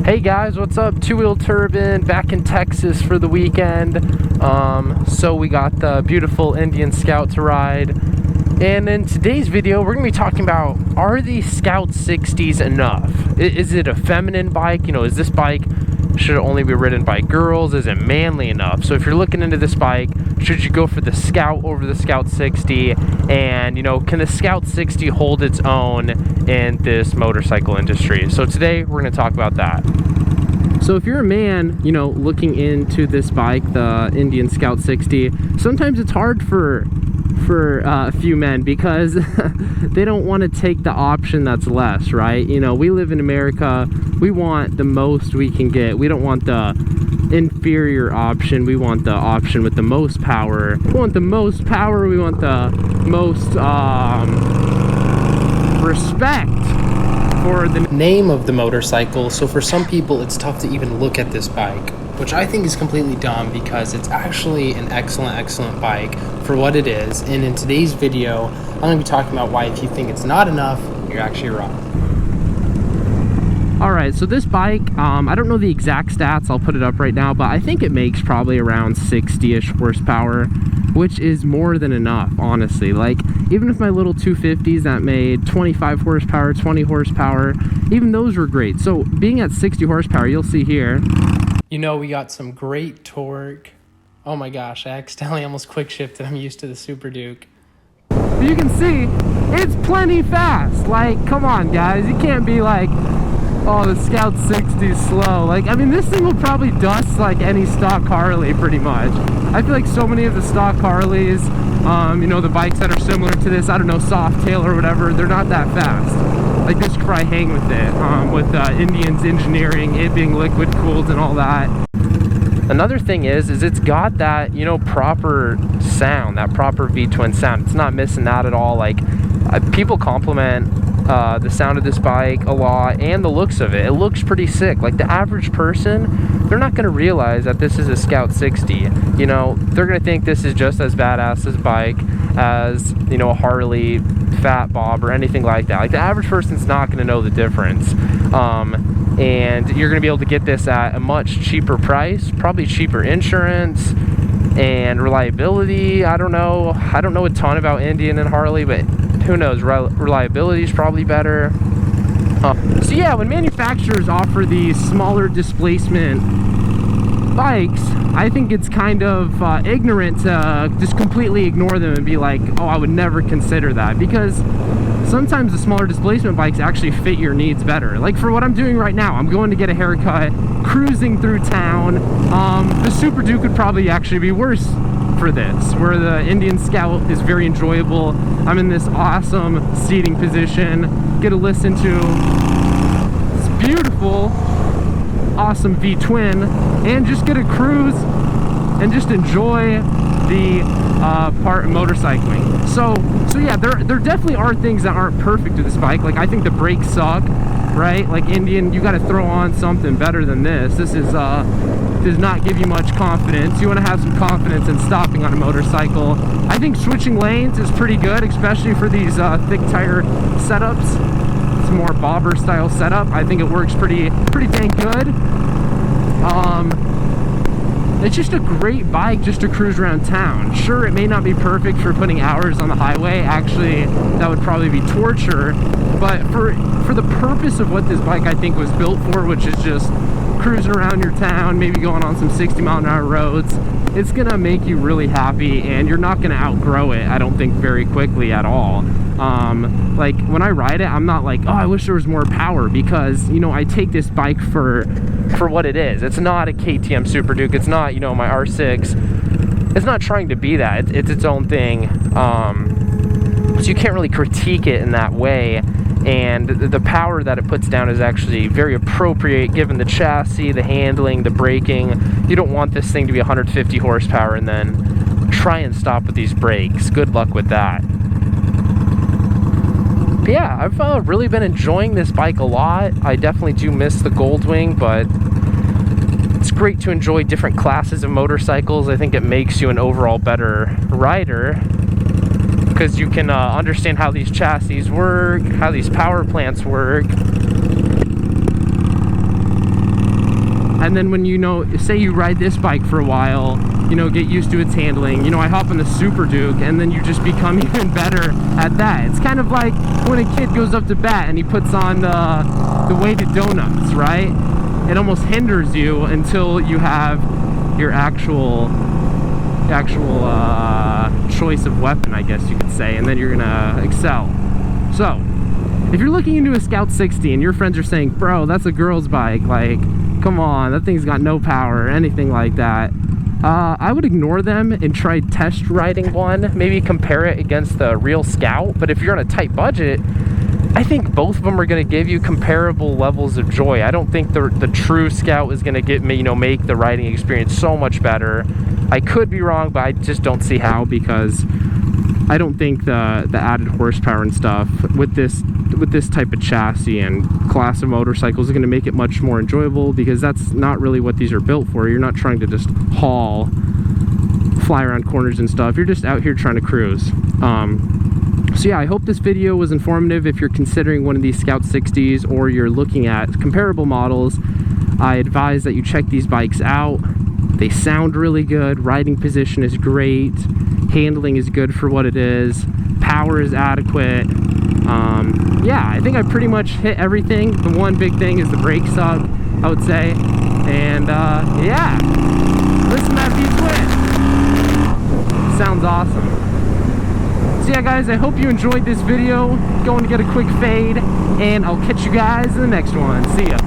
Hey guys, what's up? Two Wheel Turbine back in Texas for the weekend. So we got the beautiful Indian Scout to ride. And in today's video, we're going to be talking about, are these Scout 60s enough? Is it a feminine bike? You know, is this bike, should it only be ridden by girls? Is it manly enough? So if you're looking into this bike, should you go for the Scout over the Scout 60? And, you know, can the Scout 60 hold its own in this motorcycle industry? So today, we're going to talk about that. So if you're a man, you know, looking into this bike, the Indian Scout 60, sometimes it's hard for a few men because they don't want to take the option that's less, right? You know, we live in America. We want the most we can get. We don't want the inferior option. We want the option with the most power. We want the most power. We want the most respect for the name of the motorcycle. So for some people, it's tough to even look at this bike, which I think is completely dumb because it's actually an excellent bike for what it is. And in today's video, I'm going to be talking about why if you think it's not enough, you're actually wrong. Alright, so this bike, I don't know the exact stats, I'll put it up right now, but I think it makes probably around 60-ish horsepower, which is more than enough, honestly. Like, even if my little 250s that made 25 horsepower, 20 horsepower, even those were great. So being at 60 horsepower, you'll see here, you know, we got some great torque. Oh my gosh, I accidentally almost quick shifted. I'm used to the Super Duke. But you can see, it's plenty fast. Like, come on guys, you can't be like, oh, the Scout 60 is slow. Like, I mean, this thing will probably dust like any stock Harley pretty much. I feel like so many of the stock Harleys, you know, the bikes that are similar to this, I don't know, Softail or whatever, they're not that fast. Like, this could probably hang with it, with Indian's engineering, it being liquid cooled and all that. Another thing is it's got that, you know, proper sound, that proper V-twin sound. It's not missing that at all. Like, people compliment the sound of this bike a lot and the looks of it. It looks pretty sick. Like, the average person, they're not going to realize that this is a Scout 60. You know, they're going to think this is just as badass as bike as, you know, a Harley, Fat Bob, or anything like that. Like, the average person's not going to know the difference. And you're going to be able to get this at a much cheaper price, probably cheaper insurance and reliability. I don't know a ton about Indian and Harley, but who knows, reliability is probably better. So yeah, when manufacturers offer these smaller displacement bikes, I think it's kind of ignorant to just completely ignore them and be like, oh, I would never consider that, because sometimes the smaller displacement bikes actually fit your needs better. Like for what I'm doing right now, I'm going to get a haircut, cruising through town. The Super Duke would probably actually be worse for this, where the Indian Scout is very enjoyable. I'm in this awesome seating position, get to listen to this beautiful, awesome V-twin, and just get a cruise and just enjoy the part of motorcycling. So yeah, there definitely are things that aren't perfect with this bike. Like, I think the brakes suck, right? Like, Indian, you got to throw on something better than this. This is does not give you much confidence. You want to have some confidence in stopping on a motorcycle. I think switching lanes is pretty good, especially for these thick tire setups. It's a more bobber style setup. I think it works pretty dang good. It's just a great bike just to cruise around town. Sure, it may not be perfect for putting hours on the highway. Actually, that would probably be torture. But for the purpose of what this bike I think was built for, which is just cruising around your town, maybe going on some 60-mile-an-hour roads, it's gonna make you really happy, and you're not gonna outgrow it, I don't think, very quickly at all. Like, when I ride it, I'm not like, oh, I wish there was more power, because, you know, I take this bike for what it is. It's not a KTM Super Duke. It's not, you know, my R6. It's not trying to be that. It's its own thing. So you can't really critique it in that way. And the power that it puts down is actually very appropriate given the chassis, the handling, the braking. You don't want this thing to be 150 horsepower and then try and stop with these brakes. Good luck with that. But yeah, I've really been enjoying this bike a lot. I definitely do miss the Goldwing, but it's great to enjoy different classes of motorcycles. I think it makes you an overall better rider, because you can understand how these chassis work, how these power plants work. And then when, you know, say you ride this bike for a while, you know, get used to its handling. You know, I hop on the Super Duke, and then you just become even better at that. It's kind of like when a kid goes up to bat and he puts on the weighted donuts, right? It almost hinders you until you have your actual choice of weapon, I guess you could say, and then you're gonna excel. So if you're looking into a Scout 60 and your friends are saying, bro, that's a girl's bike, like, come on, that thing's got no power or anything like that, I would ignore them and try test riding one, maybe compare it against the real Scout. But if you're on a tight budget, I think both of them are going to give you comparable levels of joy. I don't think the true Scout is going to get me, you know, make the riding experience so much better. I could be wrong, but I just don't see how, because I don't think the added horsepower and stuff with this type of chassis and class of motorcycles is going to make it much more enjoyable, because that's not really what these are built for. You're not trying to just haul, fly around corners and stuff. You're just out here trying to cruise. So yeah, I hope this video was informative. If you're considering one of these Scout 60s or you're looking at comparable models, I advise that you check these bikes out. They sound really good, riding position is great, handling is good for what it is, power is adequate. Yeah, I think I pretty much hit everything. The one big thing is the brake suck, I would say. And yeah, listen to that V-twin. Sounds awesome. So yeah, guys, I hope you enjoyed this video. Going to get a quick fade, and I'll catch you guys in the next one. See ya.